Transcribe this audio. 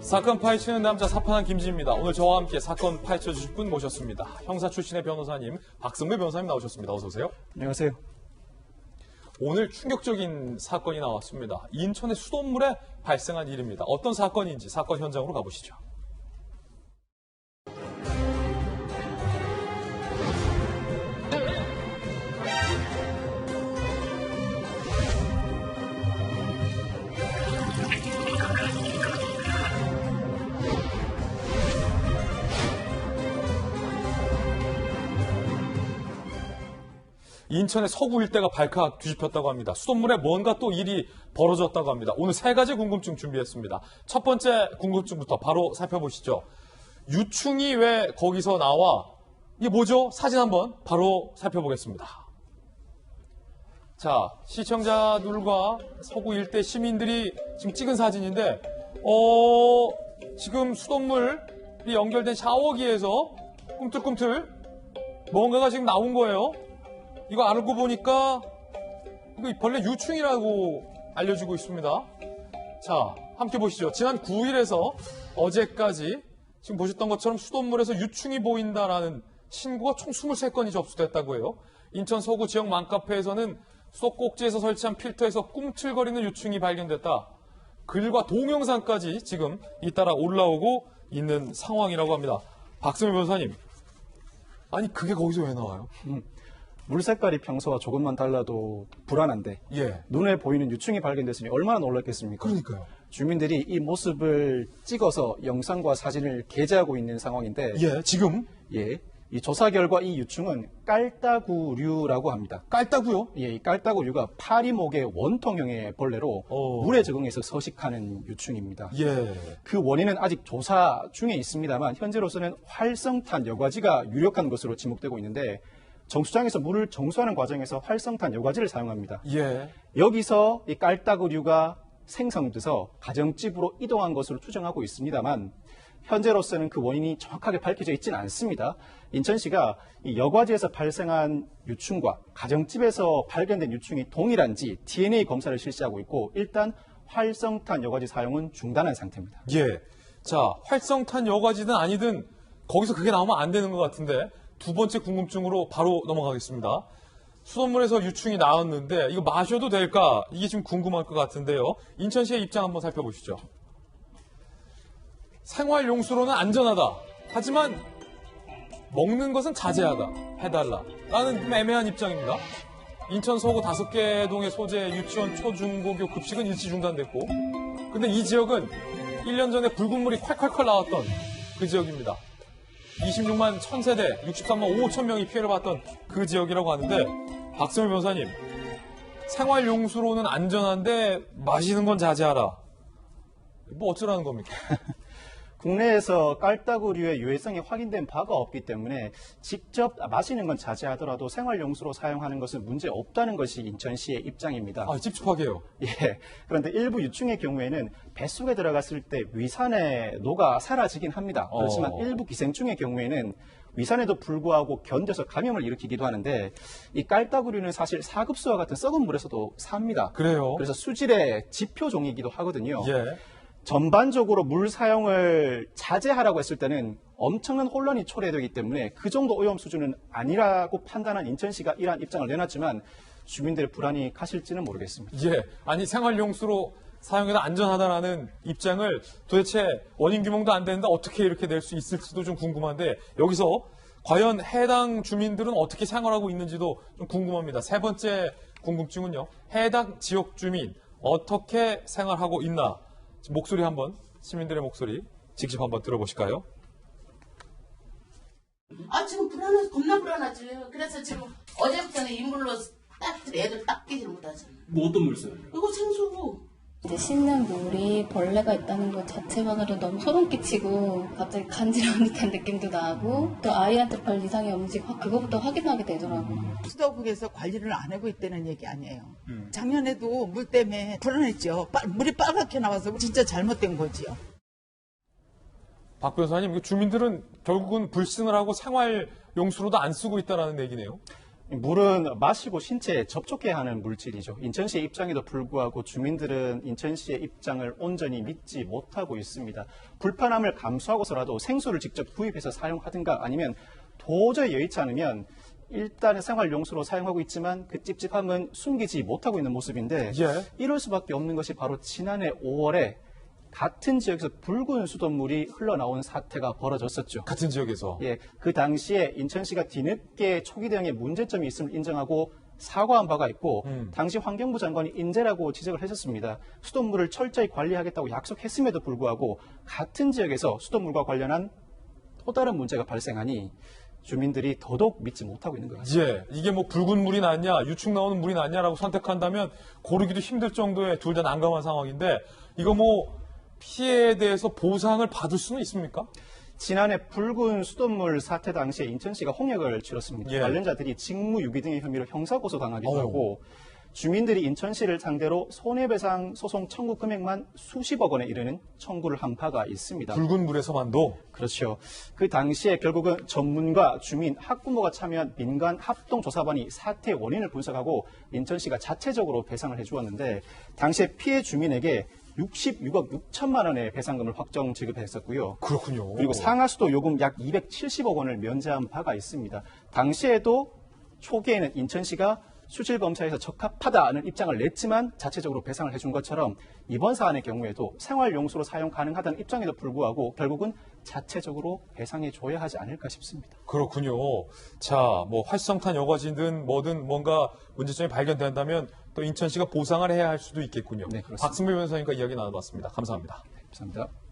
사건 파헤치는 남자 사판한 김지입니다. 오늘 저와 함께 사건 파헤쳐 주실 분 모셨습니다. 형사 출신의 변호사님 박승배 변호사님 나오셨습니다. 어서 오세요. 안녕하세요. 오늘 충격적인 사건이 나왔습니다. 인천의 수돗물에 발생한 일입니다. 어떤 사건인지 사건 현장으로 가보시죠. 인천의 서구 일대가 발칵 뒤집혔다고 합니다. 수돗물에 뭔가 또 일이 벌어졌다고 합니다. 오늘 세 가지 궁금증 준비했습니다. 첫 번째 궁금증부터 바로 살펴보시죠. 유충이 왜 거기서 나와? 이게 뭐죠? 사진 한번 바로 살펴보겠습니다. 자, 시청자들과 서구 일대 시민들이 지금 찍은 사진인데 지금 수돗물이 연결된 샤워기에서 꿈틀꿈틀 뭔가가 지금 나온 거예요. 이거 알고 보니까 이거 벌레 유충이라고 알려지고 있습니다. 자, 함께 보시죠. 지난 9일에서 어제까지 지금 보셨던 것처럼 수돗물에서 유충이 보인다라는 신고가 총 23건이 접수됐다고 해요. 인천 서구 지역 맘카페에서는 수도꼭지에서 설치한 필터에서 꿈틀거리는 유충이 발견됐다. 글과 동영상까지 지금 잇따라 올라오고 있는 상황이라고 합니다. 박승배 변호사님, 아니 그게 거기서 왜 나와요? 물 색깔이 평소와 조금만 달라도 불안한데 눈에 보이는 유충이 발견됐으니 얼마나 놀랐겠습니까? 그러니까요. 주민들이 이 모습을 찍어서 영상과 사진을 게재하고 있는 상황인데 지금? 이 조사 결과 이 유충은 깔따구류라고 합니다. 깔따구요? 이 깔따구류가 파리목의 원통형의 벌레로 물에 적응해서 서식하는 유충입니다. 그 원인은 아직 조사 중에 있습니다만 현재로서는 활성탄 여과지가 유력한 것으로 지목되고 있는데 정수장에서 물을 정수하는 과정에서 활성탄 여과지를 사용합니다. 여기서 이 깔따구류가 생성돼서 가정집으로 이동한 것으로 추정하고 있습니다만 현재로서는 그 원인이 정확하게 밝혀져 있지는 않습니다. 인천시가 이 여과지에서 발생한 유충과 가정집에서 발견된 유충이 동일한지 DNA 검사를 실시하고 있고 일단 활성탄 여과지 사용은 중단한 상태입니다. 자, 활성탄 여과지든 아니든 거기서 그게 나오면 안 되는 것 같은데 두 번째 궁금증으로 바로 넘어가겠습니다. 수돗물에서 유충이 나왔는데 이거 마셔도 될까? 이게 지금 궁금할 것 같은데요. 인천시의 입장 한번 살펴보시죠. 생활용수로는 안전하다. 하지만 먹는 것은 자제하다. 해달라. 라는 좀 애매한 입장입니다. 인천 서구 5개 동의 소재 유치원 초중고교 급식은 일시 중단됐고 근데 이 지역은 1년 전에 붉은 물이 콸콸콸 나왔던 그 지역입니다. 26만 1000세대, 63만 5천 명이 피해를 봤던 그 지역이라고 하는데 박승배 변호사님, 생활용수로는 안전한데 마시는 건 자제하라. 뭐 어쩌라는 겁니까? 국내에서 깔따구류의 유해성이 확인된 바가 없기 때문에 직접 마시는 건 자제하더라도 생활용수로 사용하는 것은 문제 없다는 것이 인천시의 입장입니다. 찝찝하게요. 그런데 일부 유충의 경우에는 뱃속에 들어갔을 때 위산에 녹아 사라지긴 합니다. 그렇지만 일부 기생충의 경우에는 위산에도 불구하고 견뎌서 감염을 일으키기도 하는데 이 깔따구류는 사실 사급수와 같은 썩은 물에서도 삽니다. 그래요? 그래서 수질의 지표종이기도 하거든요. 전반적으로 물 사용을 자제하라고 했을 때는 엄청난 혼란이 초래되기 때문에 그 정도 오염 수준은 아니라고 판단한 인천시가 이러한 입장을 내놨지만 주민들의 불안이 가실지는 모르겠습니다. 아니 생활용수로 사용해도 안전하다라는 입장을 도대체 원인 규명도 안 되는데 어떻게 이렇게 낼 수 있을지도 좀 궁금한데 여기서 과연 해당 주민들은 어떻게 생활하고 있는지도 좀 궁금합니다. 세 번째 궁금증은요. 해당 지역 주민 어떻게 생활하고 있나. 목소리 한번, 시민들의 목소리 직접 한번 들어보실까요? 지금 불안해서 겁나 불안하지. 그래서 지금 어제부터는 인물로 애들 닦이질 못하잖아. 뭐 어떤 물 써요? 이거 생수고. 이제 씻는 물이 벌레가 있다는 것 자체만으로 너무 소름 끼치고 갑자기 간지러운 듯한 느낌도 나고 또 아이한테 별 이상이 없는지 그거부터 확인하게 되더라고요. 수도국에서 관리를 안 하고 있다는 얘기 아니에요. 작년에도 물 때문에 불안했죠. 물이 빨갛게 나와서 진짜 잘못된 거지요. 박 변호사님, 주민들은 결국은 불신을 하고 생활용수로도 안 쓰고 있다는 얘기네요. 물은 마시고 신체에 접촉해야 하는 물질이죠. 인천시의 입장에도 불구하고 주민들은 인천시의 입장을 온전히 믿지 못하고 있습니다. 불편함을 감수하고서라도 생수를 직접 구입해서 사용하든가 아니면 도저히 여의치 않으면 일단은 생활용수로 사용하고 있지만 그 찝찝함은 숨기지 못하고 있는 모습인데 이럴 수밖에 없는 것이 바로 지난해 5월에 같은 지역에서 붉은 수돗물이 흘러나온 사태가 벌어졌었죠. 같은 지역에서. 예, 그 당시에 인천시가 뒤늦게 초기 대응에 문제점이 있음을 인정하고 사과한 바가 있고 당시 환경부 장관이 인재라고 지적을 했었습니다. 수돗물을 철저히 관리하겠다고 약속했음에도 불구하고 같은 지역에서 수돗물과 관련한 또 다른 문제가 발생하니 주민들이 더더욱 믿지 못하고 있는 것 같습니다. 예, 이게 뭐 붉은 물이 낫냐, 유축 나오는 물이 낫냐라고 선택한다면 고르기도 힘들 정도의 둘 다 난감한 상황인데 이거 뭐 피해에 대해서 보상을 받을 수는 있습니까? 지난해 붉은 수돗물 사태 당시에 인천시가 홍역을 치렀습니다. 예. 관련자들이 직무유기 등의 혐의로 형사고소당하기도 하고 주민들이 인천시를 상대로 손해배상 소송 청구 금액만 수십억 원에 이르는 청구를 한 바가 있습니다. 붉은 물에서만도? 그렇죠. 그 당시에 결국은 전문가, 주민, 학부모가 참여한 민간 합동조사반이 사태의 원인을 분석하고 인천시가 자체적으로 배상을 해주었는데 당시에 피해 주민에게 66억 6천만 원의 배상금을 확정 지급했었고요. 그렇군요. 그리고 상하수도 요금 약 270억 원을 면제한 바가 있습니다. 당시에도 초기에는 인천시가 수질검사에서 적합하다는 입장을 냈지만 자체적으로 배상을 해준 것처럼 이번 사안의 경우에도 생활용수로 사용 가능하다는 입장에도 불구하고 결국은 자체적으로 배상해줘야 하지 않을까 싶습니다. 그렇군요. 자, 뭐 활성탄 여과지든 뭐든 뭔가 문제점이 발견된다면 또 인천시가 보상을 해야 할 수도 있겠군요. 네, 그렇습니다. 박승배 변호사님과 이야기 나눠봤습니다. 감사합니다. 감사합니다.